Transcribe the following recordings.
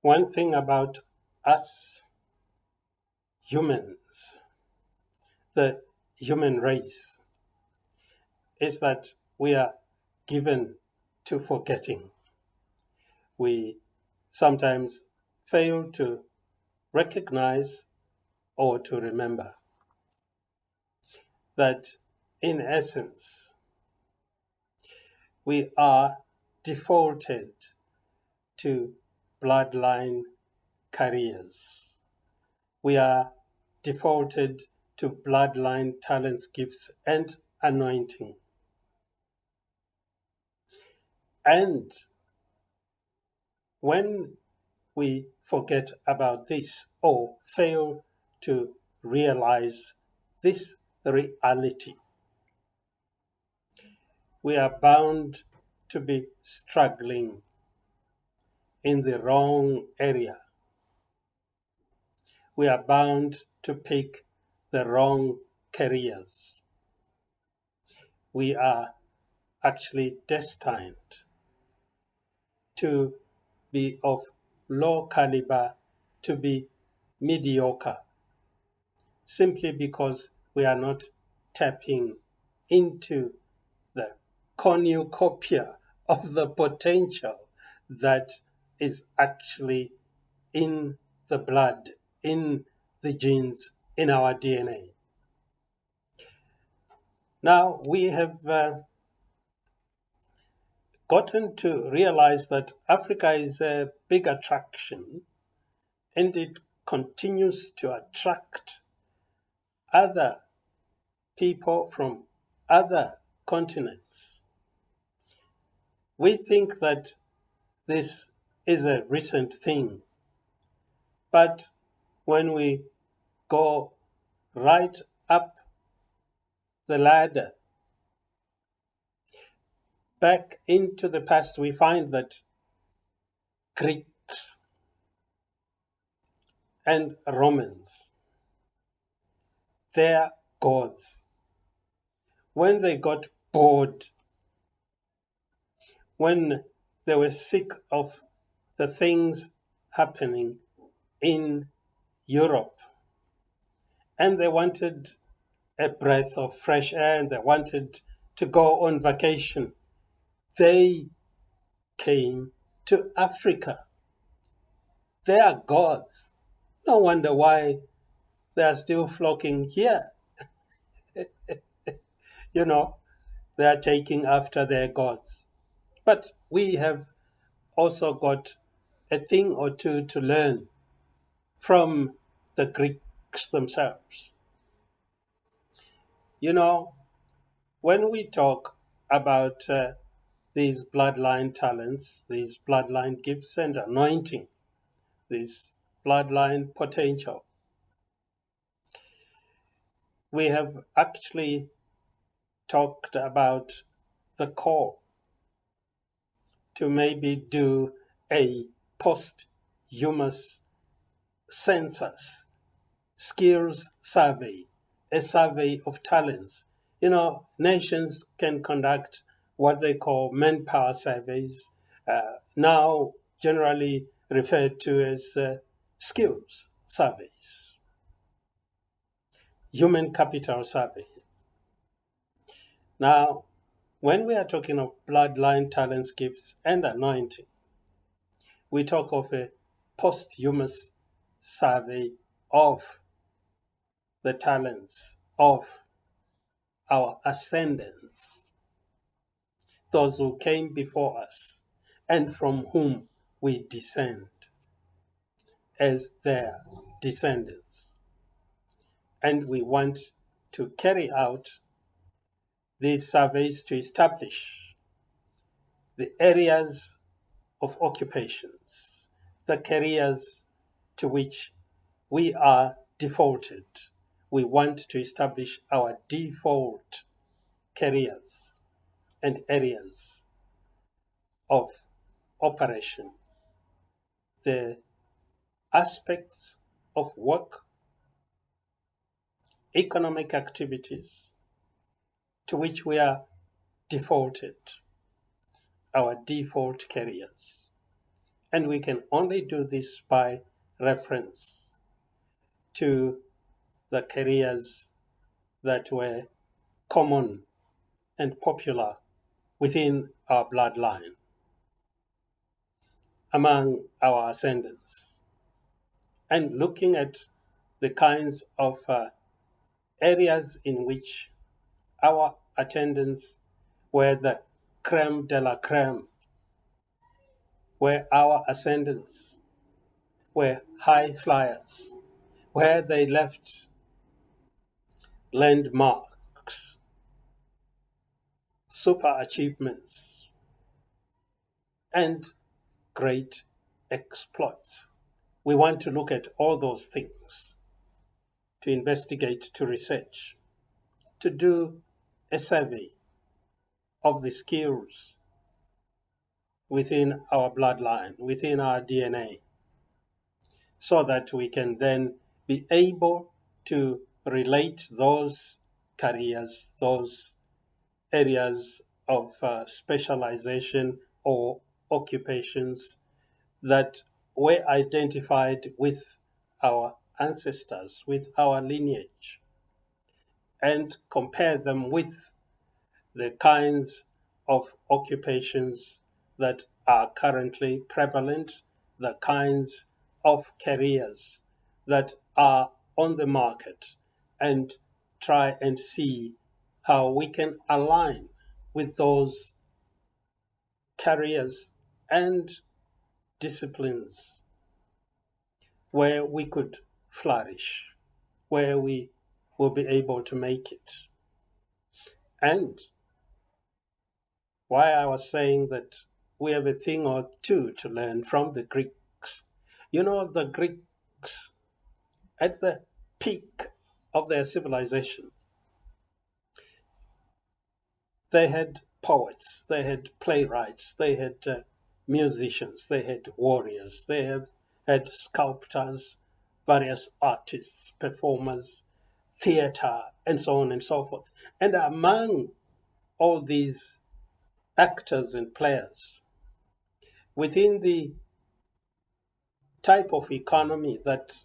One thing about us humans, the human race, is that we are given to forgetting. We sometimes fail to recognize or to remember that in essence, we are defaulted to bloodline careers. We are defaulted to bloodline talents, gifts, and anointing. And when we forget about this or fail to realize this reality, we are bound to be struggling in the wrong area. We are bound to pick the wrong careers. We are actually destined to be of low caliber, to be mediocre, simply because we are not tapping into the cornucopia of the potential that is actually in the blood, in the genes, in our DNA. Now, we have gotten to realize that Africa is a big attraction, and it continues to attract other people from other continents. We think that this is a recent thing, but when we go right up the ladder, back into the past, we find that Greeks and Romans, their gods, when they got bored, when they were sick of the things happening in Europe, and they wanted a breath of fresh air and they wanted to go on vacation, they came to Africa. They are gods. No wonder why they are still flocking here. You know, they are taking after their gods. But we have also got a thing or two to learn from the Greeks themselves. You know, when we talk about these bloodline talents, these bloodline gifts and anointing, this bloodline potential, we have actually talked about the call to maybe do a posthumous census, skills survey, a survey of talents. You know, nations can conduct what they call manpower surveys, now generally referred to as skills surveys, human capital survey. Now, when we are talking of bloodline talents, gifts, and anointing, we talk of a posthumous survey of the talents of our ascendants, those who came before us and from whom we descend as their descendants. And we want to carry out these surveys to establish the areas of occupations, the careers to which we are defaulted. We want to establish our default careers and areas of operation, the aspects of work, economic activities to which we are defaulted, our default careers. And we can only do this by reference to the careers that were common and popular within our bloodline among our ascendants, and looking at the kinds of areas in which our attendants were the creme de la creme, where our ascendants were high flyers, where they left landmarks, super achievements, and great exploits. We want to look at all those things, to investigate, to research, to do a survey of the skills within our bloodline, within our DNA, so that we can then be able to relate those careers, those areas of specialization or occupations that were identified with our ancestors, with our lineage, and compare them with the kinds of occupations that are currently prevalent, the kinds of careers that are on the market, and try and see how we can align with those careers and disciplines where we could flourish, where we will be able to make it. And why I was saying that we have a thing or two to learn from the Greeks. You know, the Greeks, at the peak of their civilizations, they had poets, they had playwrights, they had musicians, they had warriors, they have had sculptors, various artists, performers, theater, and so on and so forth. And among all these actors and players, within the type of economy that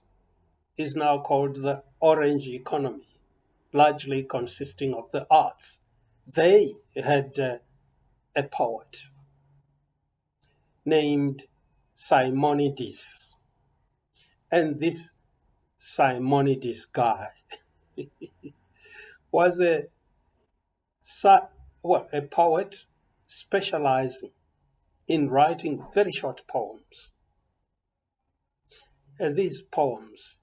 is now called the orange economy, largely consisting of the arts, they had a poet named Simonides. And this Simonides guy was a poet specializing in writing very short poems. And these poems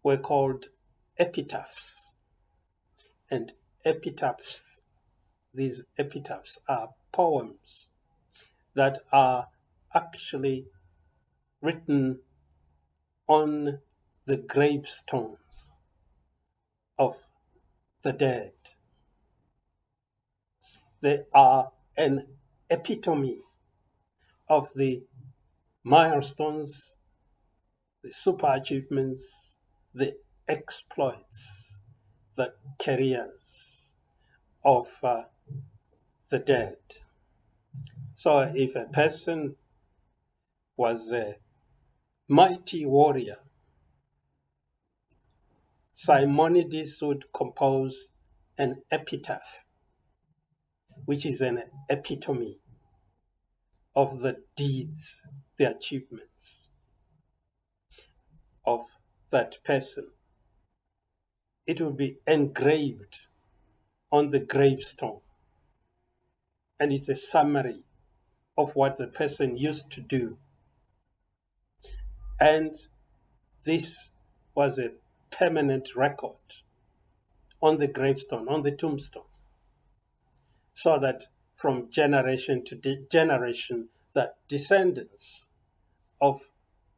were called epitaphs. And these epitaphs are poems that are actually written on the gravestones of the dead. They are an epitome of the milestones, the super achievements, the exploits, the careers of the dead. So if a person was a mighty warrior, Simonides would compose an epitaph, which is an epitome of the deeds, the achievements of that person. It will be engraved on the gravestone, and it's a summary of what the person used to do. And this was a permanent record on the gravestone, on the tombstone, so that from generation to generation, the descendants of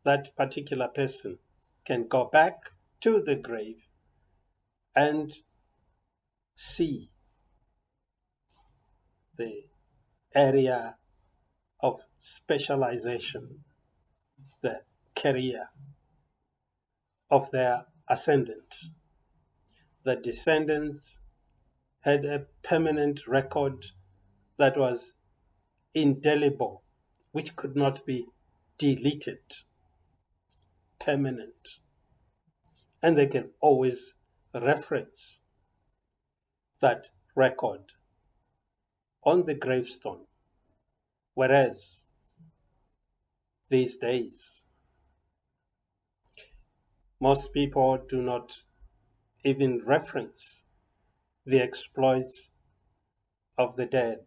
that particular person can go back to the grave and see the area of specialization, the career of their ascendant. The descendants had a permanent record that was indelible, which could not be deleted, permanent, and they can always reference that record on the gravestone. Whereas these days, most people do not even reference the exploits of the dead.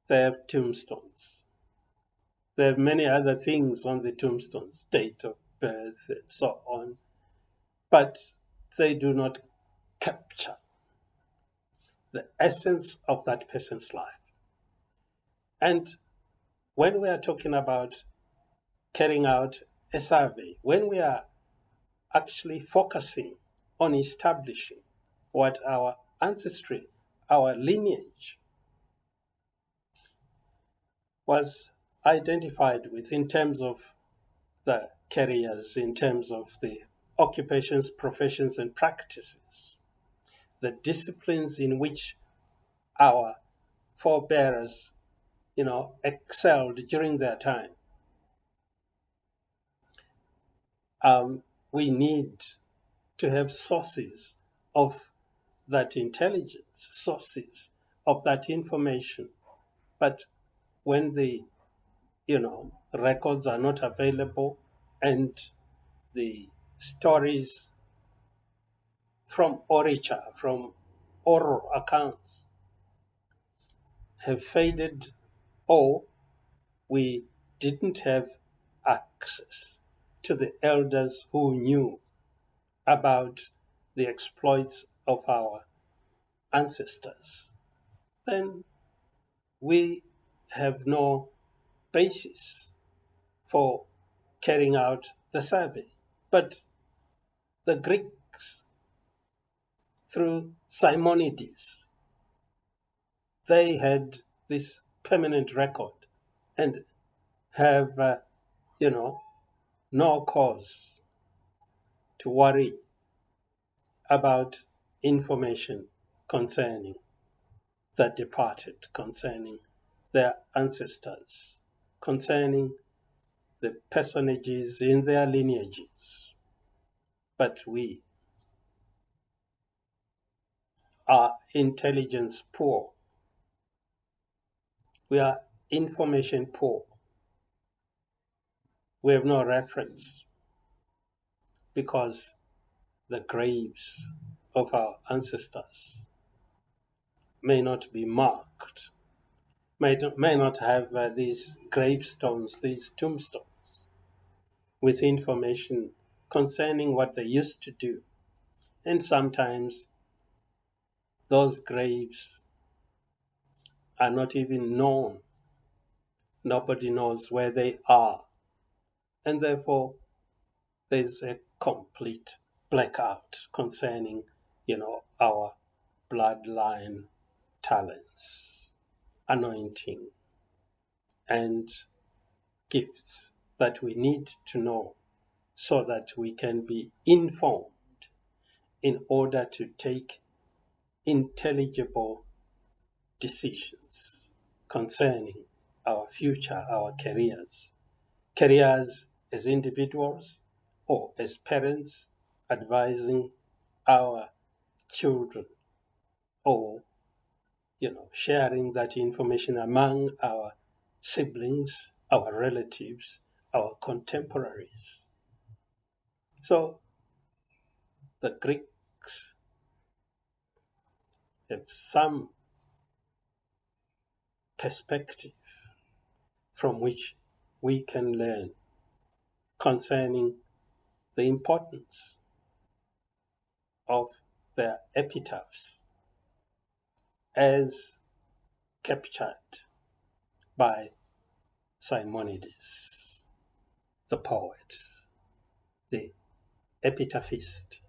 They have tombstones. They have many other things on the tombstones, date of birth and so on, but they do not capture the essence of that person's life. And when we are talking about carrying out a survey, when we are actually focusing on establishing what our ancestry, our lineage was identified with in terms of the careers, in terms of the occupations, professions, and practices, the disciplines in which our forebears, excelled during their time. We need to have sources of that intelligence, sources of that information. But when the records are not available and the stories from orature, from oral accounts have faded, or we didn't have access to the elders who knew about the exploits of our ancestors, then we have no basis for carrying out the survey. But the Greeks, through Simonides, they had this permanent record and have, no cause to worry about information concerning the departed, concerning their ancestors, concerning the personages in their lineages. But we are intelligence poor. We are information poor. We have no reference because the graves of our ancestors may not be marked, may not have these gravestones, these tombstones, with information concerning what they used to do. And sometimes those graves are not even known. Nobody knows where they are. And therefore, there's a complete blackout concerning, our bloodline talents, anointing, and gifts that we need to know so that we can be informed in order to take intelligible decisions concerning our future, our careers as individuals or as parents advising our children, or sharing that information among our siblings, our relatives, our contemporaries. So the Greeks have some perspective from which we can learn concerning the importance of their epitaphs as captured by Simonides, the poet, the epitaphist.